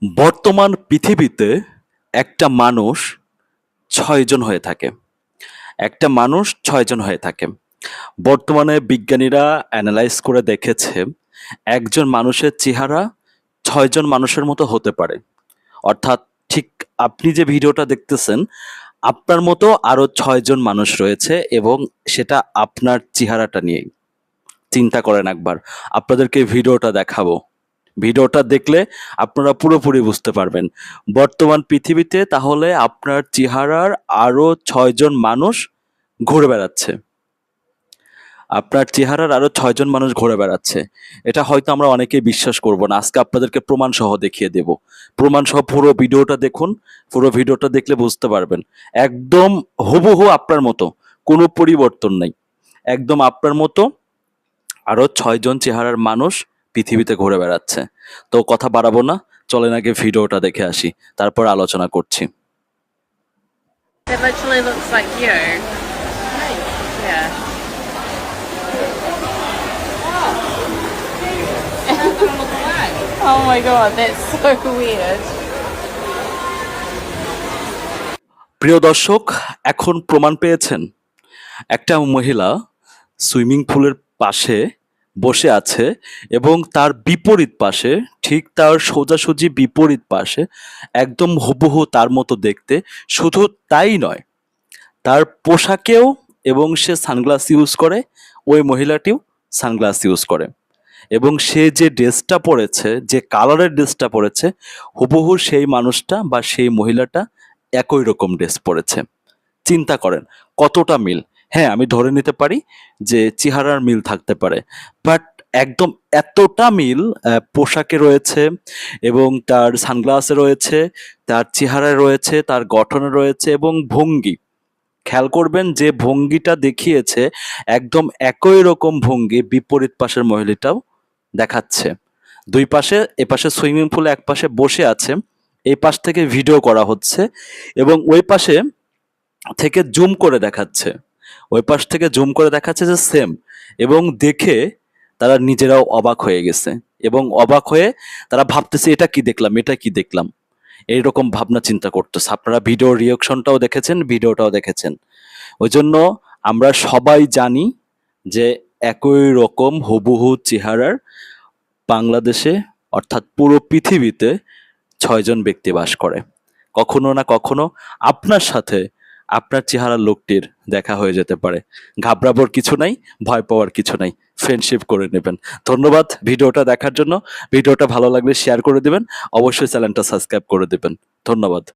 বর্তমান পৃথিবীতে একটা মানুষ ৬ জন হয়ে থাকে। একটা মানুষ ৬ জন হয়ে থাকে। বর্তমানে বিজ্ঞানীরা এনালাইজ করে দেখেছে, একজন মানুষের চেহারা ৬ জন মানুষের মতো হতে পারে। অর্থাৎ ঠিক আপনি যে ভিডিওটা দেখতেছেন, আপনার মতো আরো ৬ জন মানুষ রয়েছে এবং সেটা আপনার চেহারাটা নিয়েই। চিন্তা করেন একবার। আপনাদেরকে ভিডিওটা দেখাবো। ভিডিওটা দেখলে আপনারা পুরোপুরি বুঝতে পারবেন। বর্তমান পৃথিবীতে তাহলে আপনার চেহারার আরো ৬ জন মানুষ ঘুরে বেড়াচ্ছে। আপনার চেহারার আরো ৬ জন মানুষ ঘুরে বেড়াচ্ছে। এটা হয়তো আমরা অনেকেই বিশ্বাস করব না। আজকে আপনাদেরকে প্রমাণ সহ দেখিয়ে দেব। প্রমাণ সহ পুরো ভিডিওটা দেখুন। পুরো ভিডিওটা দেখলে বুঝতে পারবেন। একদম হুবহু আপনার মতো। কোনো পরিবর্তন নাই। একদম আপনার মতো আরো ৬ জন চেহারার মানুষ পৃথিবীতে ঘুরে বেড়াচ্ছে। তো কথা বাড়াবো না, চলেন আগে ভিডিওটা দেখে আসি, তারপর আলোচনা করছি। It literally looks like you. Yeah. Oh my god, that's so weird. প্রিয় দর্শক, এখন প্রমাণ পেয়েছেন। একটা মহিলা সুইমিং পুলের পাশে বসে আছে এবং তার বিপরীত পাশে, ঠিক তার সোজাসুজি বিপরীত পাশে একদম হুবহু তার মতো দেখতে। শুধু তাই নয়, তার পোশাকেও এবং সে সানগ্লাস ইউজ করে, ওই মহিলাটিও সানগ্লাস ইউজ করে এবং সে যে ড্রেসটা পরেছে, যে কালারের ড্রেসটা পরেছে, হুবহু সেই মানুষটা বা সেই মহিলাটা একই রকম ড্রেস পরেছে। চিন্তা করেন কতটা মিল। হ্যাঁ, আমি ধরে নিতে পারি যে চেহারার মিল থাকতে পারে, বাট একদম এতটা মিল পোশাকে রয়েছে এবং তার সানগ্লাসে রয়েছে, তার চেহারায় রয়েছে, তার গঠনে রয়েছে এবং ভঙ্গি। খেয়াল করবেন যে ভঙ্গিটা দেখিয়েছে, একদম একই রকম ভঙ্গি বিপরীত পাশের মহিলাটাও দেখাচ্ছে। দুই পাশে, এপাশে সুইমিং পুলে এক পাশে বসে আছে, এই পাশ থেকে ভিডিও করা হচ্ছে এবং ওই পাশে থেকে জুম করে দেখাচ্ছে। ওই পাশ থেকে জুম করে দেখাচ্ছে যে সেম, এবং দেখে তারা নিজেরাও অবাক হয়ে গেছে এবং অবাক হয়ে তারা ভাবতেছে এটা কি দেখলাম, এটা কি দেখলাম, এইরকম ভাবনা চিন্তা করতেছে। আপনারা ভিডিও রিয়াকশনটাও দেখেছেন, ভিডিওটাও দেখেছেন। ওই জন্য আমরা সবাই জানি যে একই রকম হুবহু চেহারার বাংলাদেশে, অর্থাৎ পুরো পৃথিবীতে ৬ জন ব্যক্তি বাস করে। কখনো না কখনো আপনার সাথে আপনার চেহারার লোকটির দেখা হয়ে যেতে পারে। ঘাবড়াবার কিছু নাই, ভয় পাওয়ার কিছু নাই। ফ্রেন্ডশিপ করে নেবেন। ধন্যবাদ ভিডিওটা দেখার জন্য। ভিডিওটা ভালো লাগলে শেয়ার করে দিবেন। অবশ্যই চ্যানেলটা সাবস্ক্রাইব করে দিবেন। ধন্যবাদ।